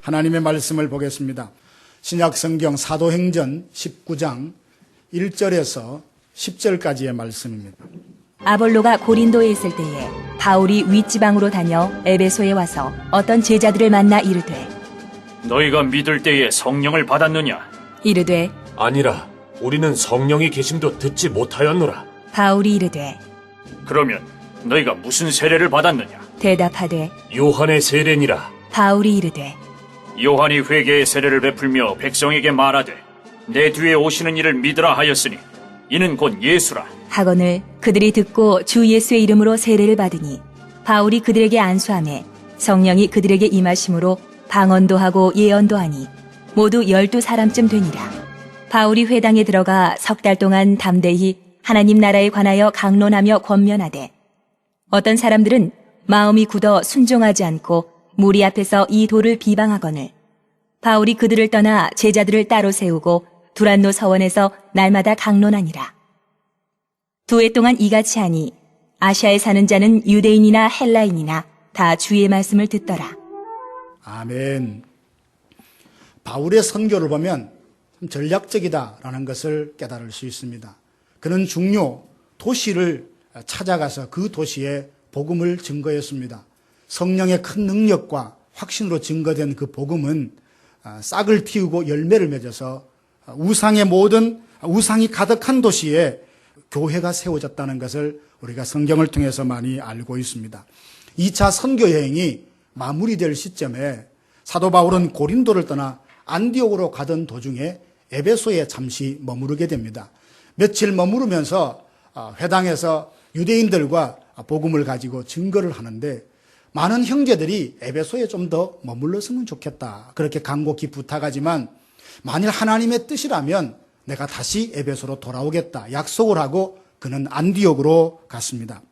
하나님의 말씀을 보겠습니다. 신약 성경 사도행전 19장 1절에서 10절까지의 말씀입니다. 아볼로가 고린도에 있을 때에 바울이 윗지방으로 다녀 에베소에 와서 어떤 제자들을 만나 이르되 너희가 믿을 때에 성령을 받았느냐? 이르되 아니라 우리는 성령이 계심도 듣지 못하였노라. 바울이 이르되 그러면 너희가 무슨 세례를 받았느냐? 대답하되 요한의 세례니라. 바울이 이르되 요한이 회개의 세례를 베풀며 백성에게 말하되 내 뒤에 오시는 이를 믿으라 하였으니 이는 곧 예수라. 하거늘 그들이 듣고 주 예수의 이름으로 세례를 받으니 바울이 그들에게 안수하매 성령이 그들에게 임하심으로 방언도 하고 예언도 하니 모두 12사람쯤 되니라. 바울이 회당에 들어가 석 달 동안 담대히 하나님 나라에 관하여 강론하며 권면하되 어떤 사람들은 마음이 굳어 순종하지 않고 무리 앞에서 이 도를 비방하거늘 바울이 그들을 떠나 제자들을 따로 세우고 두란노 서원에서 날마다 강론하니라. 2해 동안 이같이 하니 아시아에 사는 자는 유대인이나 헬라인이나 다 주의 말씀을 듣더라. 아멘. 바울의 선교를 보면 참 전략적이다라는 것을 깨달을 수 있습니다. 그는 중요 도시를 찾아가서 그 도시에 복음을 증거했습니다. 성령의 큰 능력과 확신으로 증거된 그 복음은 싹을 틔우고 열매를 맺어서 우상이 가득한 도시에 교회가 세워졌다는 것을 우리가 성경을 통해서 많이 알고 있습니다. 2차 선교 여행이 마무리될 시점에 사도 바울은 고린도를 떠나 안디옥으로 가던 도중에 에베소에 잠시 머무르게 됩니다. 며칠 머무르면서 회당에서 유대인들과 복음을 가지고 증거를 하는데 많은 형제들이 에베소에 좀 더 머물렀으면 좋겠다. 그렇게 간곡히 부탁하지만 만일 하나님의 뜻이라면 내가 다시 에베소로 돌아오겠다. 약속을 하고 그는 안디옥으로 갔습니다.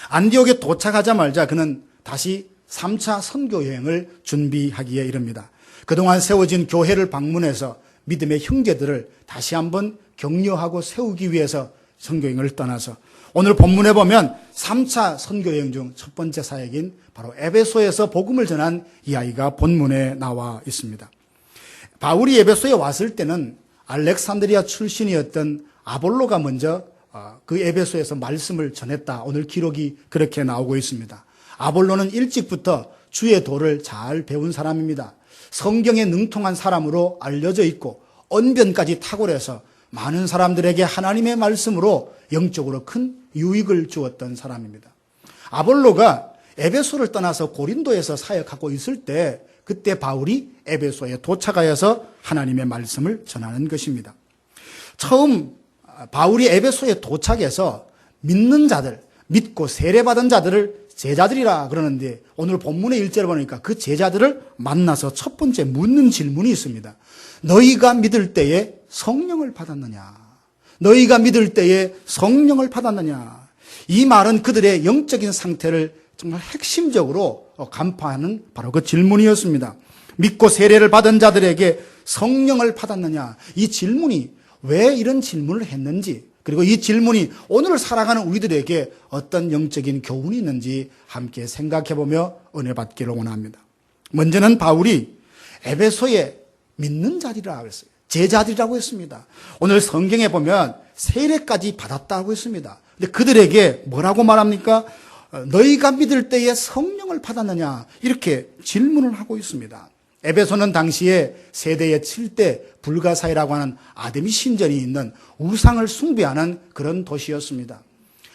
안디옥에 도착하자마자 그는 다시 3차 선교 여행을 준비하기에 이릅니다. 그동안 세워진 교회를 방문해서 믿음의 형제들을 다시 한번 격려하고 세우기 위해서 선교여행을 떠나서 오늘 본문에 보면 3차 선교여행 중 첫 번째 사역인 바로 에베소에서 복음을 전한 이야기가 본문에 나와 있습니다. 바울이 에베소에 왔을 때는 알렉산드리아 출신이었던 아볼로가 먼저 그 에베소에서 말씀을 전했다. 오늘 기록이 그렇게 나오고 있습니다. 아볼로는 일찍부터 주의 도를 잘 배운 사람입니다. 성경에 능통한 사람으로 알려져 있고 언변까지 탁월해서 많은 사람들에게 하나님의 말씀으로 영적으로 큰 유익을 주었던 사람입니다. 아볼로가 에베소를 떠나서 고린도에서 사역하고 있을 때 그때 바울이 에베소에 도착하여서 하나님의 말씀을 전하는 것입니다. 처음 바울이 에베소에 도착해서 믿는 자들, 믿고 세례받은 자들을 제자들이라 그러는데 오늘 본문의 1절을 보니까 그 제자들을 만나서 첫 번째 묻는 질문이 있습니다. 너희가 믿을 때에 성령을 받았느냐? 너희가 믿을 때에 성령을 받았느냐? 이 말은 그들의 영적인 상태를 정말 핵심적으로 간파하는 바로 그 질문이었습니다. 믿고 세례를 받은 자들에게 성령을 받았느냐? 이 질문이 왜 이런 질문을 했는지 그리고 이 질문이 오늘 살아가는 우리들에게 어떤 영적인 교훈이 있는지 함께 생각해보며 은혜 받기를 원합니다. 먼저는 바울이 에베소에 믿는 자리라 그랬어요. 제자들이라고 했습니다. 오늘 성경에 보면 세례까지 받았다고 했습니다. 근데 그들에게 뭐라고 말합니까? 너희가 믿을 때에 성령을 받았느냐? 이렇게 질문을 하고 있습니다. 에베소는 당시에 세대의 7대 불가사이라고 하는 아데미 신전이 있는 우상을 숭배하는 그런 도시였습니다.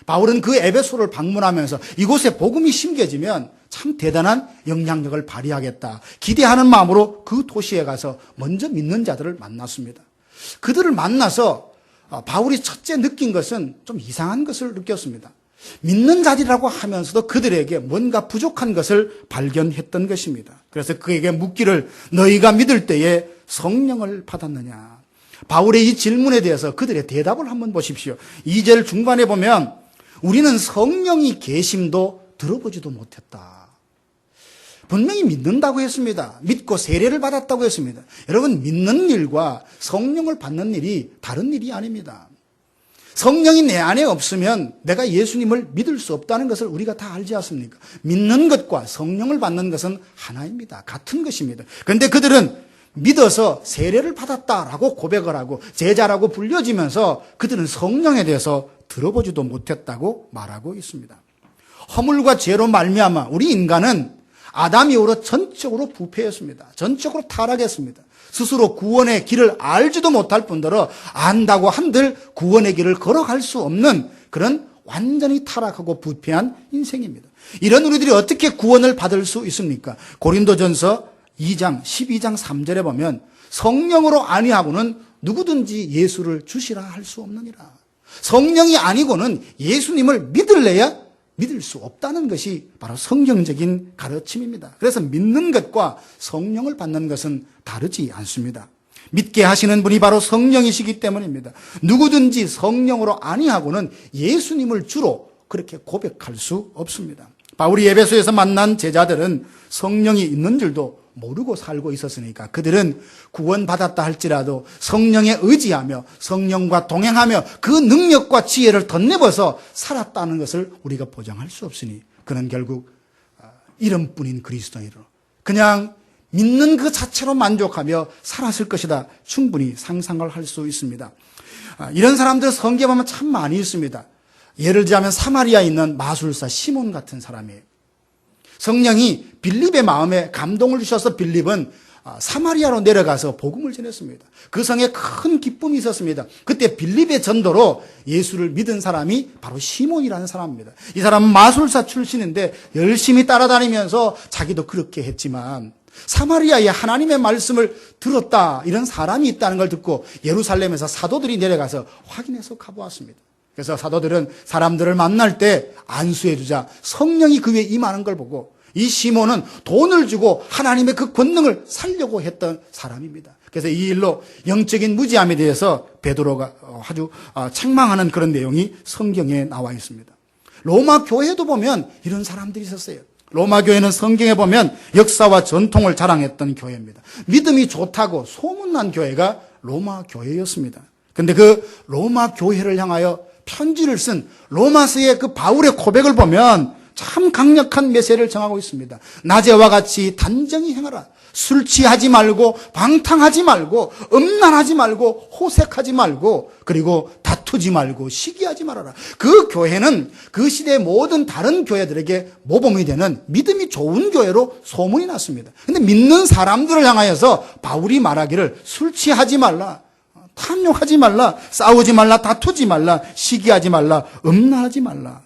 바울은 그 에베소를 방문하면서 이곳에 복음이 심겨지면 참 대단한 영향력을 발휘하겠다. 기대하는 마음으로 그 도시에 가서 먼저 믿는 자들을 만났습니다. 그들을 만나서 바울이 첫째 느낀 것은 좀 이상한 것을 느꼈습니다. 믿는 자리라고 하면서도 그들에게 뭔가 부족한 것을 발견했던 것입니다. 그래서 그에게 묻기를 너희가 믿을 때에 성령을 받았느냐. 바울의 이 질문에 대해서 그들의 대답을 한번 보십시오. 2절 중반에 보면 우리는 성령이 계심도 들어보지도 못했다. 분명히 믿는다고 했습니다. 믿고 세례를 받았다고 했습니다. 여러분 믿는 일과 성령을 받는 일이 다른 일이 아닙니다. 성령이 내 안에 없으면 내가 예수님을 믿을 수 없다는 것을 우리가 다 알지 않습니까? 믿는 것과 성령을 받는 것은 하나입니다. 같은 것입니다. 그런데 그들은 믿어서 세례를 받았다라고 고백을 하고 제자라고 불려지면서 그들은 성령에 대해서 들어보지도 못했다고 말하고 있습니다. 허물과 죄로 말미암아 우리 인간은 아담 이후로 전적으로 부패했습니다. 전적으로 타락했습니다. 스스로 구원의 길을 알지도 못할 뿐더러 안다고 한들 구원의 길을 걸어갈 수 없는 그런 완전히 타락하고 부패한 인생입니다. 이런 우리들이 어떻게 구원을 받을 수 있습니까? 고린도전서 2장 12장 3절에 보면 성령으로 아니하고는 누구든지 예수를 주시라 할 수 없느니라. 성령이 아니고는 예수님을 믿을래야 믿을 수 없다는 것이 바로 성경적인 가르침입니다. 그래서 믿는 것과 성령을 받는 것은 다르지 않습니다. 믿게 하시는 분이 바로 성령이시기 때문입니다. 누구든지 성령으로 아니하고는 예수님을 주로 그렇게 고백할 수 없습니다. 바울이 에베소에서 만난 제자들은 성령이 있는 줄도 모르고 살고 있었으니까 그들은 구원받았다 할지라도 성령에 의지하며 성령과 동행하며 그 능력과 지혜를 덧내버서 살았다는 것을 우리가 보장할 수 없으니 그는 결국 이름뿐인 그리스도인으로 그냥 믿는 그 자체로 만족하며 살았을 것이다. 충분히 상상을 할 수 있습니다. 이런 사람들 성경에 보면 참 많이 있습니다. 예를 들자면 사마리아에 있는 마술사 시몬 같은 사람이에요. 성령이 빌립의 마음에 감동을 주셔서 빌립은 사마리아로 내려가서 복음을 전했습니다. 그 성에 큰 기쁨이 있었습니다. 그때 빌립의 전도로 예수를 믿은 사람이 바로 시몬이라는 사람입니다. 이 사람은 마술사 출신인데 열심히 따라다니면서 자기도 그렇게 했지만 사마리아에 하나님의 말씀을 들었다 이런 사람이 있다는 걸 듣고 예루살렘에서 사도들이 내려가서 확인해서 가보았습니다. 그래서 사도들은 사람들을 만날 때 안수해 주자 성령이 그 위에 임하는 걸 보고 이 시몬은 돈을 주고 하나님의 그 권능을 살려고 했던 사람입니다. 그래서 이 일로 영적인 무지함에 대해서 베드로가 아주 책망하는 그런 내용이 성경에 나와 있습니다. 로마 교회도 보면 이런 사람들이 있었어요. 로마 교회는 성경에 보면 역사와 전통을 자랑했던 교회입니다. 믿음이 좋다고 소문난 교회가 로마 교회였습니다. 그런데 그 로마 교회를 향하여 편지를 쓴 로마서의 그 바울의 고백을 보면 참 강력한 메시지를 정하고 있습니다. 낮에와 같이 단정히 행하라. 술 취하지 말고 방탕하지 말고 음란하지 말고 호색하지 말고 그리고 다투지 말고 시기하지 말아라. 그 교회는 그 시대의 모든 다른 교회들에게 모범이 되는 믿음이 좋은 교회로 소문이 났습니다. 그런데 믿는 사람들을 향하여서 바울이 말하기를 술 취하지 말라. 탐욕하지 말라, 싸우지 말라, 다투지 말라, 시기하지 말라, 음란하지 말라.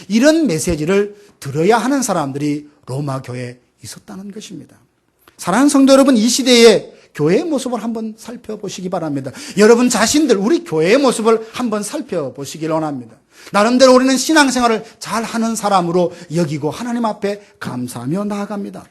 이런 메시지를 들어야 하는 사람들이 로마 교회에 있었다는 것입니다. 사랑하는 성도 여러분, 이 시대의 교회의 모습을 한번 살펴보시기 바랍니다. 여러분 자신들, 우리 교회의 모습을 한번 살펴보시길 원합니다. 나름대로 우리는 신앙생활을 잘하는 사람으로 여기고 하나님 앞에 감사하며 나아갑니다.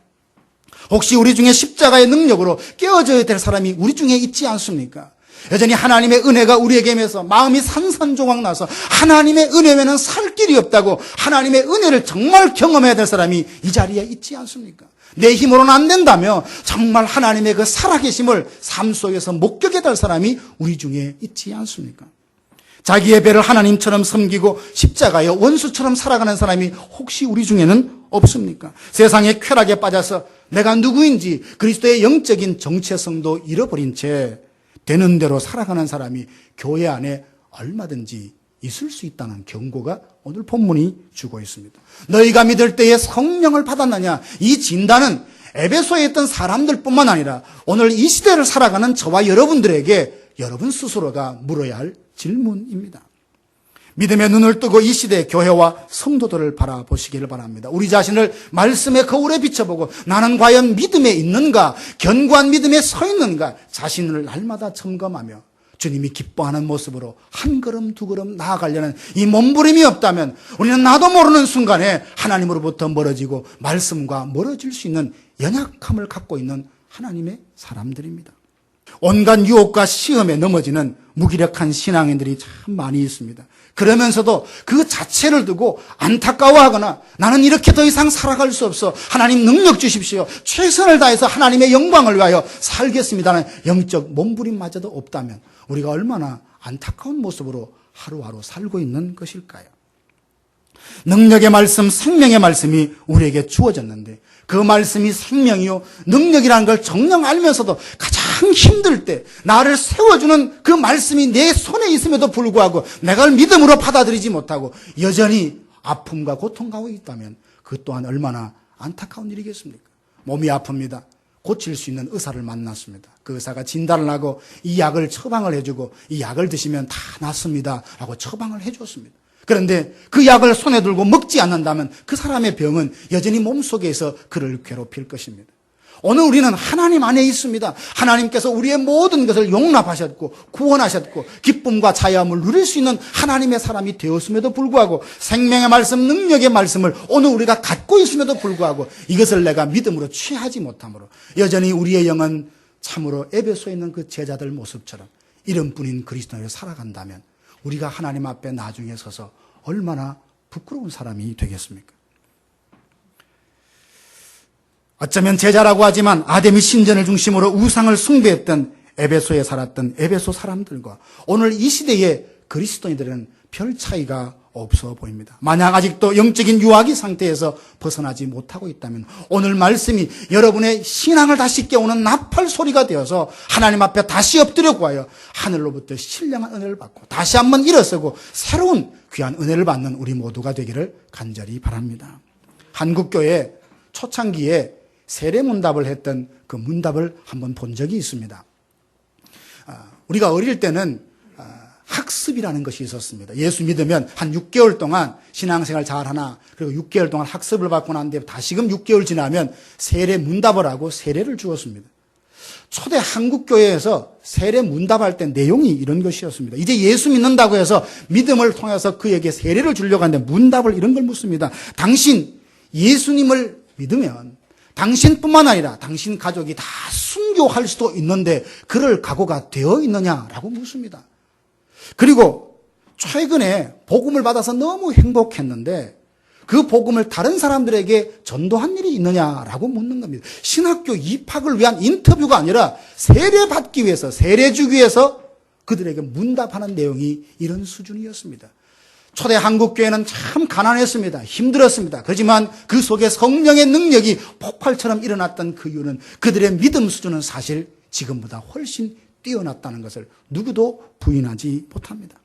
혹시 우리 중에 십자가의 능력으로 깨어져야 될 사람이 우리 중에 있지 않습니까? 여전히 하나님의 은혜가 우리에게 임해서 마음이 산산조각 나서 하나님의 은혜면은 살 길이 없다고 하나님의 은혜를 정말 경험해야 될 사람이 이 자리에 있지 않습니까? 내 힘으로는 안 된다며 정말 하나님의 그 살아계심을 삶 속에서 목격해야 될 사람이 우리 중에 있지 않습니까? 자기의 배를 하나님처럼 섬기고 십자가의 원수처럼 살아가는 사람이 혹시 우리 중에는 없습니까? 세상의 쾌락에 빠져서 내가 누구인지 그리스도의 영적인 정체성도 잃어버린 채 되는 대로 살아가는 사람이 교회 안에 얼마든지 있을 수 있다는 경고가 오늘 본문이 주고 있습니다. 너희가 믿을 때에 성령을 받았느냐? 이 진단은 에베소에 있던 사람들뿐만 아니라 오늘 이 시대를 살아가는 저와 여러분들에게 여러분 스스로가 물어야 할 질문입니다. 믿음의 눈을 뜨고 이 시대의 교회와 성도들을 바라보시기를 바랍니다. 우리 자신을 말씀의 거울에 비춰보고 나는 과연 믿음에 있는가, 견고한 믿음에 서 있는가 자신을 날마다 점검하며 주님이 기뻐하는 모습으로 한 걸음 두 걸음 나아가려는 이 몸부림이 없다면 우리는 나도 모르는 순간에 하나님으로부터 멀어지고 말씀과 멀어질 수 있는 연약함을 갖고 있는 하나님의 사람들입니다. 온갖 유혹과 시험에 넘어지는 무기력한 신앙인들이 참 많이 있습니다. 그러면서도 그 자체를 두고 안타까워하거나 나는 이렇게 더 이상 살아갈 수 없어. 하나님 능력 주십시오. 최선을 다해서 하나님의 영광을 위하여 살겠습니다는 영적 몸부림마저도 없다면 우리가 얼마나 안타까운 모습으로 하루하루 살고 있는 것일까요? 능력의 말씀, 생명의 말씀이 우리에게 주어졌는데 그 말씀이 생명이요 능력이라는 걸 정녕 알면서도 가장 힘들 때 나를 세워주는 그 말씀이 내 손에 있음에도 불구하고 내가 믿음으로 받아들이지 못하고 여전히 아픔과 고통 가운데 있다면 그 또한 얼마나 안타까운 일이겠습니까? 몸이 아픕니다. 고칠 수 있는 의사를 만났습니다. 그 의사가 진단을 하고 이 약을 처방을 해주고 이 약을 드시면 다 낫습니다 라고 처방을 해줬습니다. 그런데 그 약을 손에 들고 먹지 않는다면 그 사람의 병은 여전히 몸속에서 그를 괴롭힐 것입니다. 오늘 우리는 하나님 안에 있습니다. 하나님께서 우리의 모든 것을 용납하셨고 구원하셨고 기쁨과 자유함을 누릴 수 있는 하나님의 사람이 되었음에도 불구하고 생명의 말씀, 능력의 말씀을 오늘 우리가 갖고 있음에도 불구하고 이것을 내가 믿음으로 취하지 못하므로 여전히 우리의 영은 참으로 에베소에 있는 그 제자들 모습처럼 이름뿐인 그리스도로 살아간다면 우리가 하나님 앞에 나중에 서서 얼마나 부끄러운 사람이 되겠습니까? 어쩌면 제자라고 하지만 아데미 신전을 중심으로 우상을 숭배했던 에베소에 살았던 에베소 사람들과 오늘 이 시대의 그리스도인들은 별 차이가 없어 보입니다. 만약 아직도 영적인 유아기 상태에서 벗어나지 못하고 있다면 오늘 말씀이 여러분의 신앙을 다시 깨우는 나팔 소리가 되어서 하나님 앞에 다시 엎드려 구하여 하늘로부터 신령한 은혜를 받고 다시 한번 일어서고 새로운 귀한 은혜를 받는 우리 모두가 되기를 간절히 바랍니다. 한국교회 초창기에 세례문답을 했던 그 문답을 한번 본 적이 있습니다. 우리가 어릴 때는 학습이라는 것이 있었습니다. 예수 믿으면 한 6개월 동안 신앙생활 잘하나 그리고 6개월 동안 학습을 받고 난 뒤에 다시금 6개월 지나면 세례문답을 하고 세례를 주었습니다. 초대 한국교회에서 세례문답할 때 내용이 이런 것이었습니다. 이제 예수 믿는다고 해서 믿음을 통해서 그에게 세례를 주려고 하는데 문답을 이런 걸 묻습니다. 당신 예수님을 믿으면 당신뿐만 아니라 당신 가족이 다 순교할 수도 있는데 그럴 각오가 되어 있느냐라고 묻습니다. 그리고 최근에 복음을 받아서 너무 행복했는데 그 복음을 다른 사람들에게 전도한 일이 있느냐라고 묻는 겁니다. 신학교 입학을 위한 인터뷰가 아니라 세례받기 위해서 세례 주기 위해서 그들에게 문답하는 내용이 이런 수준이었습니다. 초대 한국교회는 참 가난했습니다. 힘들었습니다. 그렇지만 그 속에 성령의 능력이 폭발처럼 일어났던 그 이유는 그들의 믿음 수준은 사실 지금보다 훨씬 뛰어났다는 것을 누구도 부인하지 못합니다.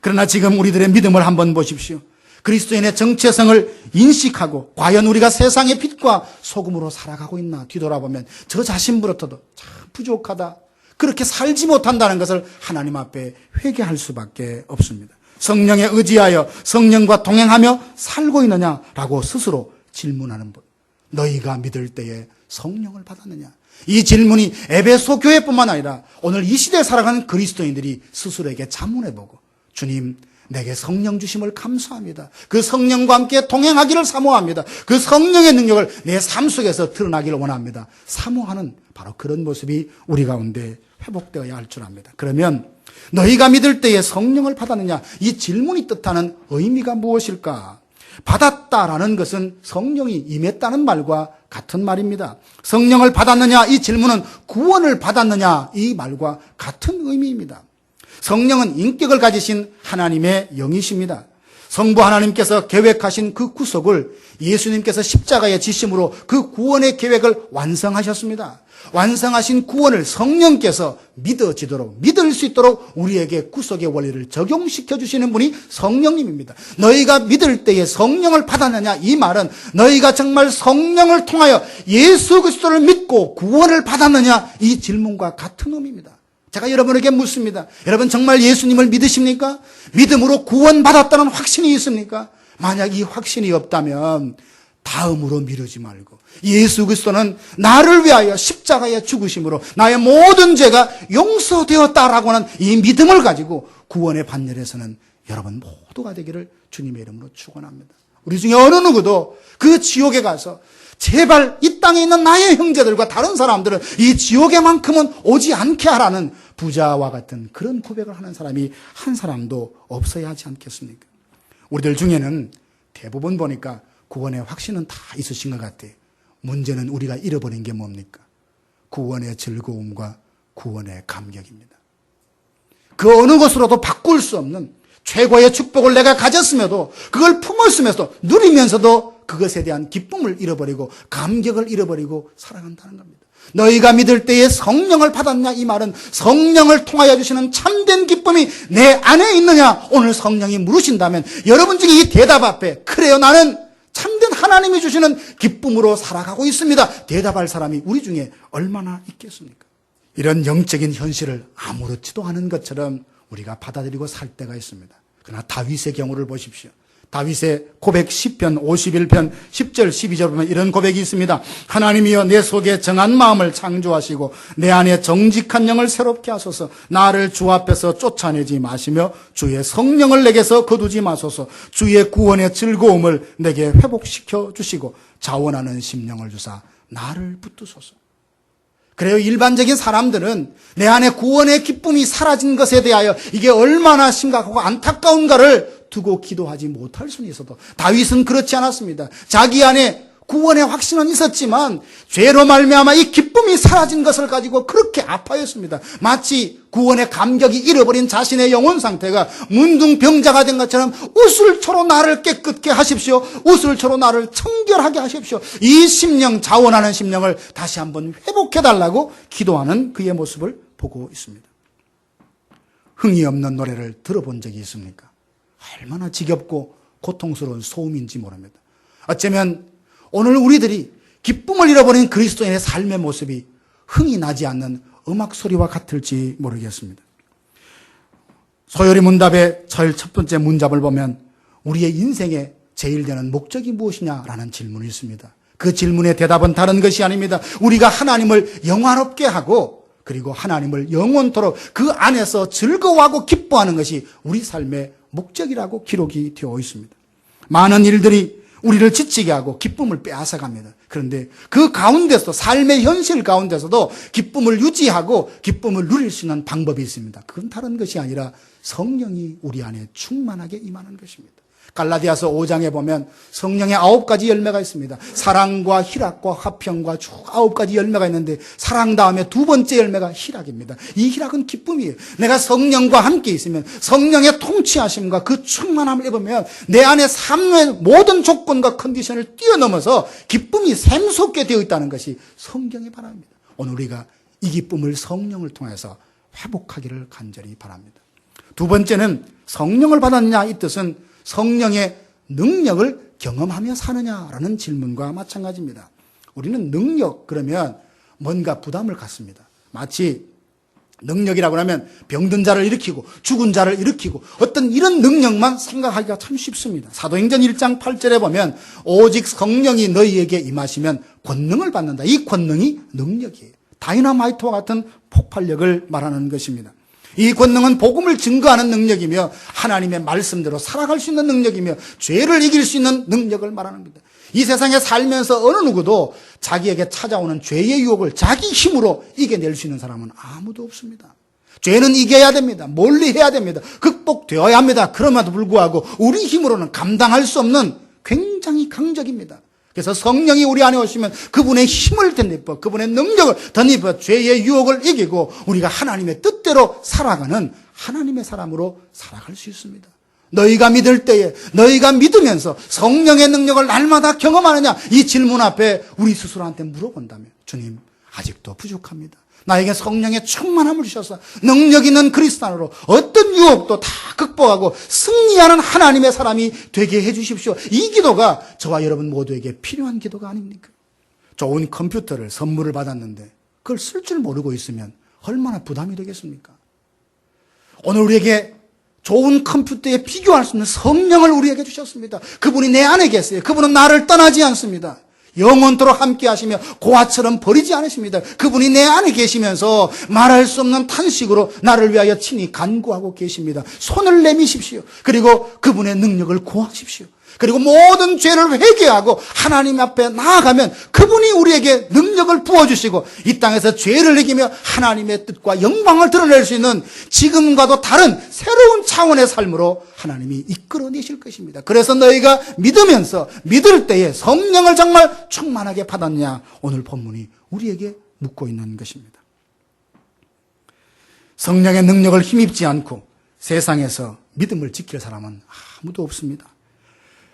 그러나 지금 우리들의 믿음을 한번 보십시오. 그리스도인의 정체성을 인식하고 과연 우리가 세상의 빛과 소금으로 살아가고 있나 뒤돌아보면 저 자신부터도 참 부족하다. 그렇게 살지 못한다는 것을 하나님 앞에 회개할 수밖에 없습니다. 성령에 의지하여 성령과 동행하며 살고 있느냐라고 스스로 질문하는 분. 너희가 믿을 때에 성령을 받았느냐? 이 질문이 에베소 교회뿐만 아니라 오늘 이 시대에 살아가는 그리스도인들이 스스로에게 자문해보고 주님 내게 성령 주심을 감사합니다. 그 성령과 함께 동행하기를 사모합니다. 그 성령의 능력을 내 삶 속에서 드러나기를 원합니다. 사모하는 바로 그런 모습이 우리 가운데 회복되어야 할 줄 압니다. 그러면 너희가 믿을 때에 성령을 받았느냐? 이 질문이 뜻하는 의미가 무엇일까? 받았다라는 것은 성령이 임했다는 말과 같은 말입니다. 성령을 받았느냐? 이 질문은 구원을 받았느냐? 이 말과 같은 의미입니다. 성령은 인격을 가지신 하나님의 영이십니다. 성부 하나님께서 계획하신 그 구속을 예수님께서 십자가의 지심으로 그 구원의 계획을 완성하셨습니다. 완성하신 구원을 성령께서 믿어지도록 믿을 수 있도록 우리에게 구속의 원리를 적용시켜 주시는 분이 성령님입니다. 너희가 믿을 때에 성령을 받았느냐? 이 말은 너희가 정말 성령을 통하여 예수 그리스도를 믿고 구원을 받았느냐? 이 질문과 같은 의미입니다. 제가 여러분에게 묻습니다. 여러분 정말 예수님을 믿으십니까? 믿음으로 구원받았다는 확신이 있습니까? 만약 이 확신이 없다면 다음으로 미루지 말고 예수 그리스도는 나를 위하여 십자가에 죽으심으로 나의 모든 죄가 용서되었다라고 하는 이 믿음을 가지고 구원의 반열에서는 여러분 모두가 되기를 주님의 이름으로 축원합니다. 우리 중에 어느 누구도 그 지옥에 가서 제발 이 땅에 있는 나의 형제들과 다른 사람들은 이 지옥에만큼은 오지 않게 하라는 부자와 같은 그런 고백을 하는 사람이 한 사람도 없어야 하지 않겠습니까? 우리들 중에는 대부분 보니까 구원의 확신은 다 있으신 것 같아요. 문제는 우리가 잃어버린 게 뭡니까? 구원의 즐거움과 구원의 감격입니다. 그 어느 것으로도 바꿀 수 없는 최고의 축복을 내가 가졌음에도 그걸 품었으면서도 누리면서도 그것에 대한 기쁨을 잃어버리고 감격을 잃어버리고 살아간다는 겁니다. 너희가 믿을 때에 성령을 받았냐, 이 말은 성령을 통하여 주시는 참된 기쁨이 내 안에 있느냐, 오늘 성령이 물으신다면 여러분 중에 이 대답 앞에 그래요, 나는 참된 하나님이 주시는 기쁨으로 살아가고 있습니다, 대답할 사람이 우리 중에 얼마나 있겠습니까? 이런 영적인 현실을 아무렇지도 않은 것처럼 우리가 받아들이고 살 때가 있습니다. 그러나 다윗의 경우를 보십시오. 다윗의 고백 10편 51편 10절 12절 보면 이런 고백이 있습니다. 하나님이여 내 속에 정한 마음을 창조하시고 내 안에 정직한 영을 새롭게 하소서. 나를 주 앞에서 쫓아내지 마시며 주의 성령을 내게서 거두지 마소서. 주의 구원의 즐거움을 내게 회복시켜 주시고 자원하는 심령을 주사 나를 붙드소서. 그래요. 일반적인 사람들은 내 안에 구원의 기쁨이 사라진 것에 대하여 이게 얼마나 심각하고 안타까운가를 두고 기도하지 못할 수는 있어도 다윗은 그렇지 않았습니다. 자기 안에 구원의 확신은 있었지만 죄로 말미암아 이 기쁨이 사라진 것을 가지고 그렇게 아파했습니다. 마치 구원의 감격이 잃어버린 자신의 영혼 상태가 문둥병자가 된 것처럼 우슬초로 나를 깨끗게 하십시오. 우슬초로 나를 청결하게 하십시오. 이 심령, 자원하는 심령을 다시 한번 회복해달라고 기도하는 그의 모습을 보고 있습니다. 흥이 없는 노래를 들어본 적이 있습니까? 얼마나 지겹고 고통스러운 소음인지 모릅니다. 어쩌면 오늘 우리들이 기쁨을 잃어버린 그리스도인의 삶의 모습이 흥이 나지 않는 음악 소리와 같을지 모르겠습니다. 소요리 문답의 제일 첫 번째 문답을 보면 우리의 인생의 제일 되는 목적이 무엇이냐라는 질문이 있습니다. 그 질문의 대답은 다른 것이 아닙니다. 우리가 하나님을 영화롭게 하고 그리고 하나님을 영원토록 그 안에서 즐거워하고 기뻐하는 것이 우리 삶의 목적이라고 기록이 되어 있습니다. 많은 일들이 우리를 지치게 하고 기쁨을 빼앗아갑니다. 그런데 그 가운데서 삶의 현실 가운데서도 기쁨을 유지하고 기쁨을 누릴 수 있는 방법이 있습니다. 그건 다른 것이 아니라 성령이 우리 안에 충만하게 임하는 것입니다. 갈라디아서 5장에 보면 성령의 9가지 열매가 있습니다. 사랑과 희락과 화평과 쭉 9가지 열매가 있는데 사랑 다음에 두 번째 열매가 희락입니다. 이 희락은 기쁨이에요. 내가 성령과 함께 있으면 성령의 통치하심과 그 충만함을 입으면 내 안에 삶의 모든 조건과 컨디션을 뛰어넘어서 기쁨이 샘솟게 되어 있다는 것이 성경의 바람입니다. 오늘 우리가 이 기쁨을 성령을 통해서 회복하기를 간절히 바랍니다. 두 번째는 성령을 받았냐, 이 뜻은 성령의 능력을 경험하며 사느냐라는 질문과 마찬가지입니다. 우리는 능력 그러면 뭔가 부담을 갖습니다. 마치 능력이라고 하면 병든 자를 일으키고 죽은 자를 일으키고 어떤 이런 능력만 생각하기가 참 쉽습니다. 사도행전 1장 8절에 보면 오직 성령이 너희에게 임하시면 권능을 받는다. 이 권능이 능력이에요. 다이너마이트와 같은 폭발력을 말하는 것입니다. 이 권능은 복음을 증거하는 능력이며 하나님의 말씀대로 살아갈 수 있는 능력이며 죄를 이길 수 있는 능력을 말하는 겁니다. 이 세상에 살면서 어느 누구도 자기에게 찾아오는 죄의 유혹을 자기 힘으로 이겨낼 수 있는 사람은 아무도 없습니다. 죄는 이겨야 됩니다. 멀리 해야 됩니다. 극복되어야 합니다. 그럼에도 불구하고 우리 힘으로는 감당할 수 없는 굉장히 강적입니다. 그래서 성령이 우리 안에 오시면 그분의 힘을 덧입어 그분의 능력을 덧입어 죄의 유혹을 이기고 우리가 하나님의 뜻대로 살아가는 하나님의 사람으로 살아갈 수 있습니다. 너희가 믿을 때에 너희가 믿으면서 성령의 능력을 날마다 경험하느냐, 이 질문 앞에 우리 스스로한테 물어본다면 주님 아직도 부족합니다. 나에게 성령의 충만함을 주셔서 능력 있는 그리스도인으로 어떤 유혹도 다 극복하고 승리하는 하나님의 사람이 되게 해 주십시오. 이 기도가 저와 여러분 모두에게 필요한 기도가 아닙니까? 좋은 컴퓨터를 선물을 받았는데 그걸 쓸 줄 모르고 있으면 얼마나 부담이 되겠습니까? 오늘 우리에게 좋은 컴퓨터에 비교할 수 있는 성령을 우리에게 주셨습니다. 그분이 내 안에 계세요. 그분은 나를 떠나지 않습니다. 영원토록 함께 하시며 고아처럼 버리지 않으십니다. 그분이 내 안에 계시면서 말할 수 없는 탄식으로 나를 위하여 친히 간구하고 계십니다. 손을 내미십시오. 그리고 그분의 능력을 구하십시오. 그리고 모든 죄를 회개하고 하나님 앞에 나아가면 그분이 우리에게 능력을 부어주시고 이 땅에서 죄를 이기며 하나님의 뜻과 영광을 드러낼 수 있는 지금과도 다른 새로운 차원의 삶으로 하나님이 이끌어내실 것입니다. 그래서 너희가 믿으면서 믿을 때에 성령을 정말 충만하게 받았냐, 오늘 본문이 우리에게 묻고 있는 것입니다. 성령의 능력을 힘입지 않고 세상에서 믿음을 지킬 사람은 아무도 없습니다.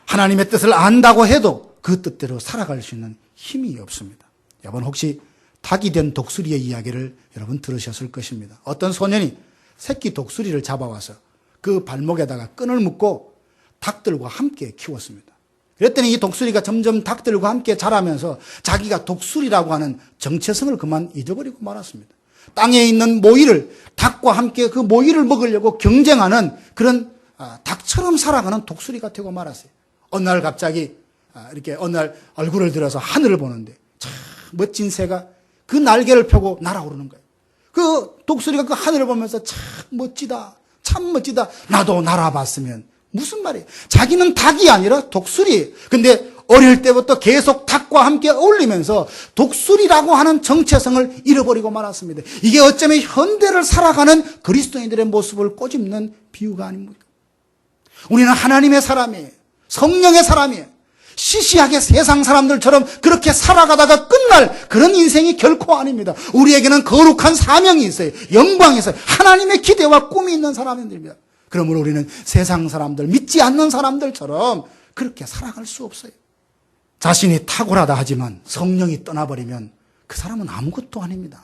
하나님의 뜻을 안다고 해도 그 뜻대로 살아갈 수 있는 힘이 없습니다. 여러분 혹시 닭이 된 독수리의 이야기를 여러분 들으셨을 것입니다. 어떤 소년이 새끼 독수리를 잡아와서 그 발목에다가 끈을 묶고 닭들과 함께 키웠습니다. 그랬더니 이 독수리가 점점 닭들과 함께 자라면서 자기가 독수리라고 하는 정체성을 그만 잊어버리고 말았습니다. 땅에 있는 모이를 닭과 함께 그 모이를 먹으려고 경쟁하는 그런 닭처럼 살아가는 독수리가 되고 말았어요. 어느 날 갑자기 이렇게 어느 날 얼굴을 들어서 하늘을 보는데 참 멋진 새가 그 날개를 펴고 날아오르는 거예요. 그 독수리가 그 하늘을 보면서 참 멋지다. 참 멋지다. 나도 날아봤으면. 무슨 말이에요? 자기는 닭이 아니라 독수리. 근데 어릴 때부터 계속 닭과 함께 어울리면서 독수리라고 하는 정체성을 잃어버리고 말았습니다. 이게 어쩌면 현대를 살아가는 그리스도인들의 모습을 꼬집는 비유가 아닙니까? 우리는 하나님의 사람이에요. 성령의 사람이에요. 시시하게 세상 사람들처럼 그렇게 살아가다가 끝날 그런 인생이 결코 아닙니다. 우리에게는 거룩한 사명이 있어요. 영광이 있어요. 하나님의 기대와 꿈이 있는 사람들입니다. 그러므로 우리는 세상 사람들, 믿지 않는 사람들처럼 그렇게 살아갈 수 없어요. 자신이 탁월하다 하지만 성령이 떠나버리면 그 사람은 아무것도 아닙니다.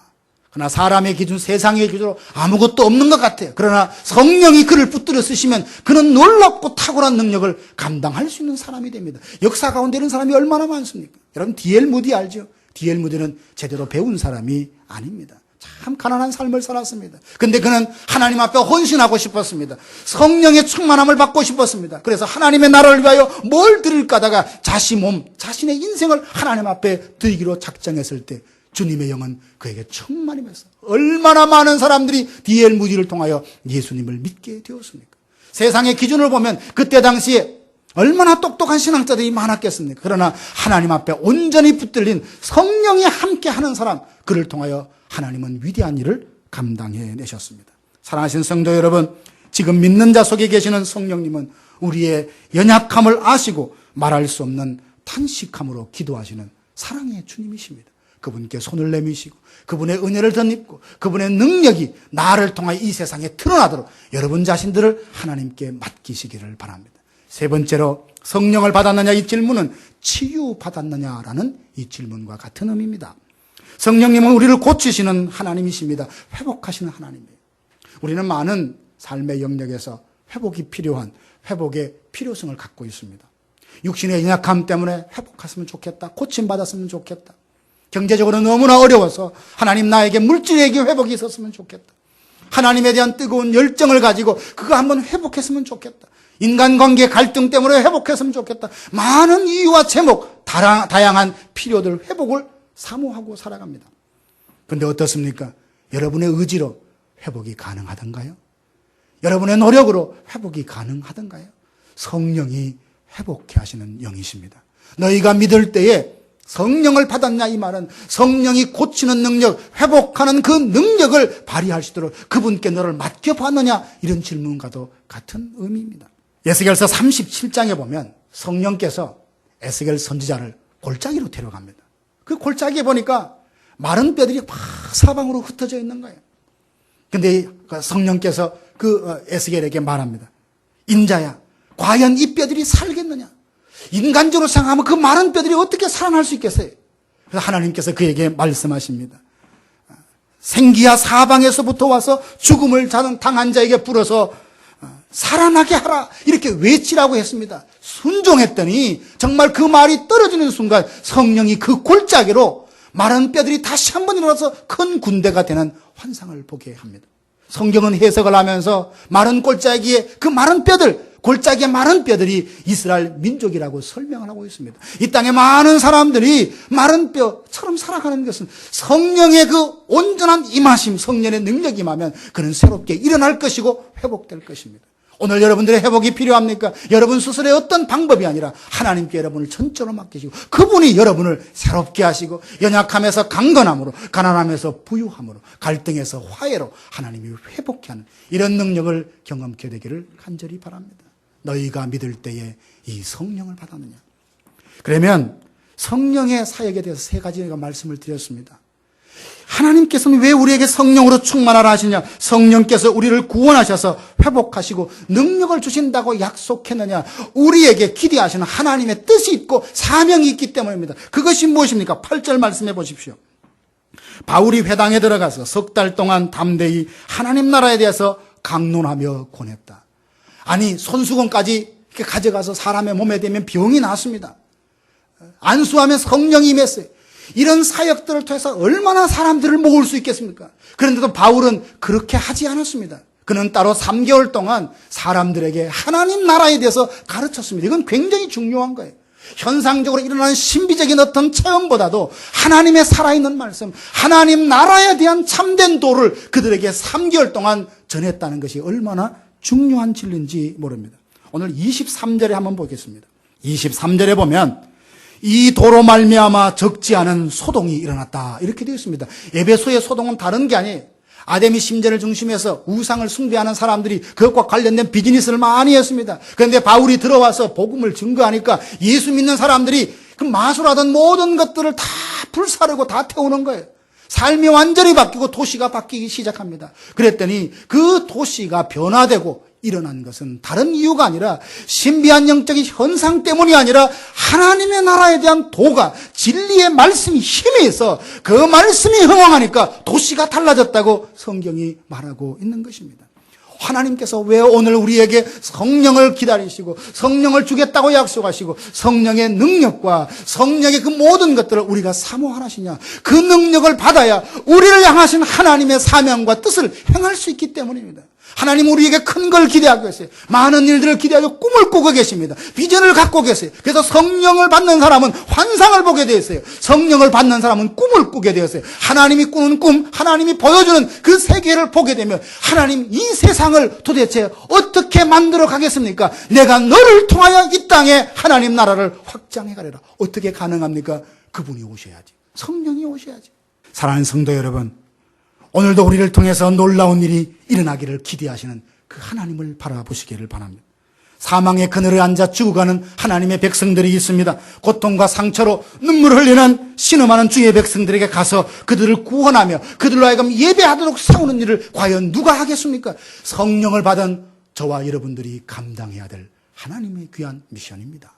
그러나 사람의 기준, 세상의 기준으로 아무것도 없는 것 같아요. 그러나 성령이 그를 붙들어 쓰시면 그는 놀랍고 탁월한 능력을 감당할 수 있는 사람이 됩니다. 역사 가운데 이런 사람이 얼마나 많습니까? 여러분 D.L. 무디 알죠? D.L. 무디는 제대로 배운 사람이 아닙니다. 참 가난한 삶을 살았습니다. 근데 그는 하나님 앞에 헌신하고 싶었습니다. 성령의 충만함을 받고 싶었습니다. 그래서 하나님의 나라를 위하여 뭘 드릴까 하다가 자신의 인생을 하나님 앞에 드리기로 작정했을 때 주님의 영은 그에게 충만하면서 얼마나 많은 사람들이 D.L. 무디를 통하여 예수님을 믿게 되었습니까? 세상의 기준을 보면 그때 당시에 얼마나 똑똑한 신앙자들이 많았겠습니까? 그러나 하나님 앞에 온전히 붙들린 성령이 함께하는 사람, 그를 통하여 하나님은 위대한 일을 감당해내셨습니다. 사랑하신 성도 여러분, 지금 믿는 자 속에 계시는 성령님은 우리의 연약함을 아시고 말할 수 없는 탄식함으로 기도하시는 사랑의 주님이십니다. 그분께 손을 내미시고 그분의 은혜를 덧입고 그분의 능력이 나를 통하여 이 세상에 드러나도록 여러분 자신들을 하나님께 맡기시기를 바랍니다. 세 번째로 성령을 받았느냐 이 질문은 치유받았느냐라는 이 질문과 같은 의미입니다. 성령님은 우리를 고치시는 하나님이십니다. 회복하시는 하나님이에요. 우리는 많은 삶의 영역에서 회복이 필요한 회복의 필요성을 갖고 있습니다. 육신의 연약함 때문에 회복했으면 좋겠다. 고침받았으면 좋겠다. 경제적으로 너무나 어려워서 하나님 나에게 물질에게 회복이 있었으면 좋겠다. 하나님에 대한 뜨거운 열정을 가지고 그거 한번 회복했으면 좋겠다. 인간관계 갈등 때문에 회복했으면 좋겠다. 많은 이유와 제목, 다양한 필요들 회복을 사모하고 살아갑니다. 그런데 어떻습니까? 여러분의 의지로 회복이 가능하던가요? 여러분의 노력으로 회복이 가능하던가요? 성령이 회복해 하시는 영이십니다. 너희가 믿을 때에 성령을 받았냐 이 말은 성령이 고치는 능력, 회복하는 그 능력을 발휘할 수 있도록 그분께 너를 맡겨봤느냐 이런 질문과도 같은 의미입니다. 에스겔서 37장에 보면 성령께서 에스겔 선지자를 골짜기로 데려갑니다. 그 골짜기에 보니까 마른 뼈들이 막 사방으로 흩어져 있는 거예요. 근데 성령께서 그 에스겔에게 말합니다. 인자야, 과연 이 뼈들이 살겠느냐? 인간적으로 생각하면 그 마른 뼈들이 어떻게 살아날 수 있겠어요? 그래서 하나님께서 그에게 말씀하십니다. 생기야 사방에서부터 와서 죽음을 당한 자에게 불어서 살아나게 하라 이렇게 외치라고 했습니다. 순종했더니 정말 그 말이 떨어지는 순간 성령이 그 골짜기로 마른 뼈들이 다시 한번 일어나서 큰 군대가 되는 환상을 보게 합니다. 성경은 해석을 하면서 마른 골짜기에 그 마른 뼈들, 골짜기의 마른 뼈들이 이스라엘 민족이라고 설명을 하고 있습니다. 이 땅에 많은 사람들이 마른 뼈처럼 살아가는 것은 성령의 그 온전한 임하심, 성령의 능력이 임하면 그는 새롭게 일어날 것이고 회복될 것입니다. 오늘 여러분들의 회복이 필요합니까? 여러분 스스로의 어떤 방법이 아니라 하나님께 여러분을 전적으로 맡기시고 그분이 여러분을 새롭게 하시고 연약함에서 강건함으로, 가난함에서 부유함으로, 갈등에서 화해로 하나님이 회복케 하는 이런 능력을 경험케 되기를 간절히 바랍니다. 너희가 믿을 때에 이 성령을 받았느냐? 그러면 성령의 사역에 대해서 세 가지가 말씀을 드렸습니다. 하나님께서는 왜 우리에게 성령으로 충만하라 하시냐? 성령께서 우리를 구원하셔서 회복하시고 능력을 주신다고 약속했느냐? 우리에게 기대하시는 하나님의 뜻이 있고 사명이 있기 때문입니다. 그것이 무엇입니까? 8절 말씀해 보십시오. 바울이 회당에 들어가서 3달 동안 담대히 하나님 나라에 대해서 강론하며 권했다. 아니, 손수건까지 이렇게 가져가서 사람의 몸에 대면 병이 났습니다. 안수하면 성령이 임했어요. 이런 사역들을 통해서 얼마나 사람들을 모을 수 있겠습니까? 그런데도 바울은 그렇게 하지 않았습니다. 그는 따로 3개월 동안 사람들에게 하나님 나라에 대해서 가르쳤습니다. 이건 굉장히 중요한 거예요. 현상적으로 일어나는 신비적인 어떤 체험보다도 하나님의 살아있는 말씀, 하나님 나라에 대한 참된 도를 그들에게 3개월 동안 전했다는 것이 얼마나 중요한 진리인지 모릅니다. 오늘 23절에 한번 보겠습니다. 23절에 보면 이 도로 말미암아 적지 않은 소동이 일어났다, 이렇게 되어 있습니다. 에베소의 소동은 다른 게 아니에요. 아데미 신전을 중심해서 우상을 숭배하는 사람들이 그것과 관련된 비즈니스를 많이 했습니다. 그런데 바울이 들어와서 복음을 증거하니까 예수 믿는 사람들이 그 마술하던 모든 것들을 다 불사르고 다 태우는 거예요. 삶이 완전히 바뀌고 도시가 바뀌기 시작합니다. 그랬더니 그 도시가 변화되고 일어난 것은 다른 이유가 아니라 신비한 영적인 현상 때문이 아니라 하나님의 나라에 대한 도가 진리의 말씀이 힘에 있어 그 말씀이 흥황하니까 도시가 달라졌다고 성경이 말하고 있는 것입니다. 하나님께서 왜 오늘 우리에게 성령을 기다리시고 성령을 주겠다고 약속하시고 성령의 능력과 성령의 그 모든 것들을 우리가 사모하시냐? 그 능력을 받아야 우리를 향하신 하나님의 사명과 뜻을 행할 수 있기 때문입니다. 하나님 우리에게 큰 걸 기대하고 계세요. 많은 일들을 기대하고 꿈을 꾸고 계십니다. 비전을 갖고 계세요. 그래서 성령을 받는 사람은 환상을 보게 되어 있어요. 성령을 받는 사람은 꿈을 꾸게 되었어요. 하나님이 꾸는 꿈, 하나님이 보여주는 그 세계를 보게 되면 하나님 이 세상을 도대체 어떻게 만들어 가겠습니까? 내가 너를 통하여 이 땅에 하나님 나라를 확장해 가리라. 어떻게 가능합니까? 그분이 오셔야지. 성령이 오셔야지. 사랑하는 성도 여러분, 오늘도 우리를 통해서 놀라운 일이 일어나기를 기대하시는 그 하나님을 바라보시기를 바랍니다. 사망의 그늘에 앉아 죽어가는 하나님의 백성들이 있습니다. 고통과 상처로 눈물을 흘리는 신음하는 주의 백성들에게 가서 그들을 구원하며 그들로 하여금 예배하도록 세우는 일을 과연 누가 하겠습니까? 성령을 받은 저와 여러분들이 감당해야 될 하나님의 귀한 미션입니다.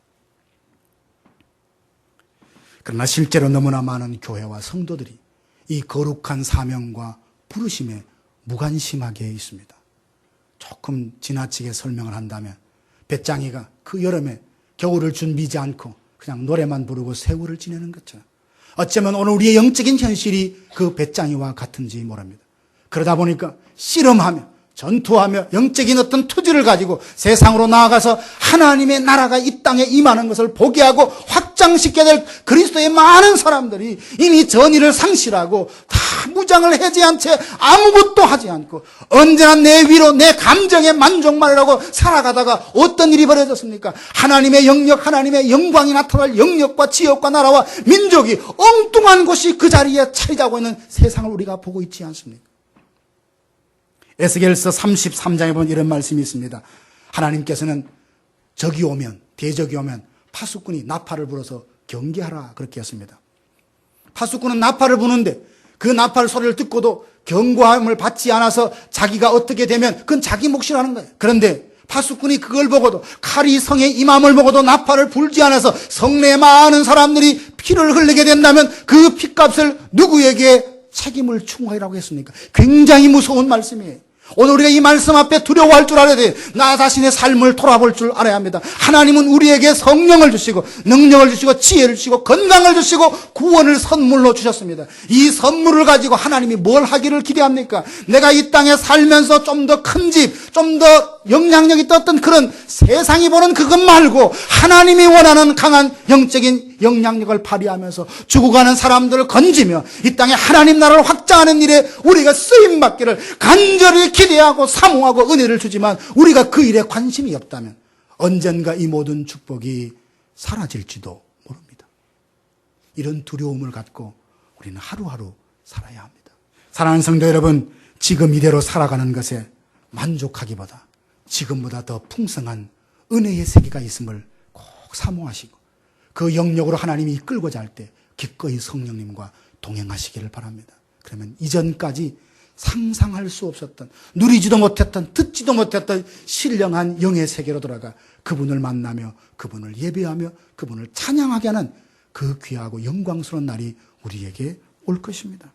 그러나 실제로 너무나 많은 교회와 성도들이 이 거룩한 사명과 부르심에 무관심하게 있습니다. 조금 지나치게 설명을 한다면 배짱이가 그 여름에 겨울을 준비하지 않고 그냥 노래만 부르고 세월을 지내는 것처럼 어쩌면 오늘 우리의 영적인 현실이 그 배짱이와 같은지 모릅니다. 그러다 보니까 씨름하며 전투하며 영적인 어떤 투지를 가지고 세상으로 나아가서 하나님의 나라가 이 땅에 임하는 것을 보게 하고 확장시켜야 될 그리스도의 많은 사람들이 이미 전의를 상실하고 다 무장을 해제한 채 아무것도 하지 않고 언제나 내 위로 내 감정에 만족만 하고 살아가다가 어떤 일이 벌어졌습니까? 하나님의 영역, 하나님의 영광이 나타날 영역과 지역과 나라와 민족이 엉뚱한 곳이 그 자리에 차리 잡고 있는 세상을 우리가 보고 있지 않습니까? 에스겔서 33장에 보면 이런 말씀이 있습니다. 하나님께서는 적이 오면, 대적이 오면 파수꾼이 나팔을 불어서 경계하라 그렇게 했습니다. 파수꾼은 나팔을 부는데 그 나팔 소리를 듣고도 경고함을 받지 않아서 자기가 어떻게 되면 그건 자기 몫이라는 거예요. 그런데 파수꾼이 그걸 보고도 칼이 성에 임함을 보고도 나팔을 불지 않아서 성내에 많은 사람들이 피를 흘리게 된다면 그 피값을 누구에게 책임을 충고하라고 했습니까? 굉장히 무서운 말씀이에요. 오늘 우리가 이 말씀 앞에 두려워할 줄 알아야 돼요. 나 자신의 삶을 돌아볼 줄 알아야 합니다. 하나님은 우리에게 성령을 주시고 능력을 주시고 지혜를 주시고 건강을 주시고 구원을 선물로 주셨습니다. 이 선물을 가지고 하나님이 뭘 하기를 기대합니까? 내가 이 땅에 살면서 좀 더 큰 집, 좀 더 영향력 있던 어떤 그런 세상이 보는 그것 말고 하나님이 원하는 강한 영적인 영향력을 발휘하면서 죽어가는 사람들을 건지며 이 땅에 하나님 나라를 확장하는 일에 우리가 쓰임받기를 간절히 기대하고 사모하고 은혜를 주지만 우리가 그 일에 관심이 없다면 언젠가 이 모든 축복이 사라질지도 모릅니다. 이런 두려움을 갖고 우리는 하루하루 살아야 합니다. 사랑하는 성도 여러분, 지금 이대로 살아가는 것에 만족하기보다 지금보다 더 풍성한 은혜의 세계가 있음을 꼭 사모하시고 그 영역으로 하나님이 이끌고자 할 때 기꺼이 성령님과 동행하시기를 바랍니다. 그러면 이전까지 상상할 수 없었던, 누리지도 못했던, 듣지도 못했던 신령한 영의 세계로 들어가 그분을 만나며 그분을 예배하며 그분을 찬양하게 하는 그 귀하고 영광스러운 날이 우리에게 올 것입니다.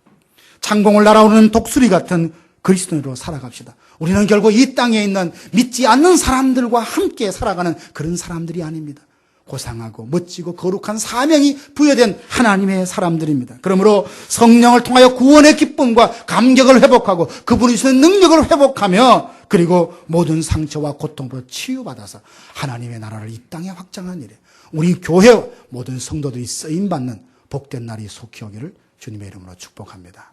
창공을 날아오르는 독수리 같은 그리스도인으로 살아갑시다. 우리는 결국 이 땅에 있는 믿지 않는 사람들과 함께 살아가는 그런 사람들이 아닙니다. 고상하고 멋지고 거룩한 사명이 부여된 하나님의 사람들입니다. 그러므로 성령을 통하여 구원의 기쁨과 감격을 회복하고 그분이 주시는 능력을 회복하며 그리고 모든 상처와 고통으로 치유받아서 하나님의 나라를 이 땅에 확장하는 일에 우리 교회 모든 성도들이 쓰임받는 복된 날이 속히 오기를 주님의 이름으로 축복합니다.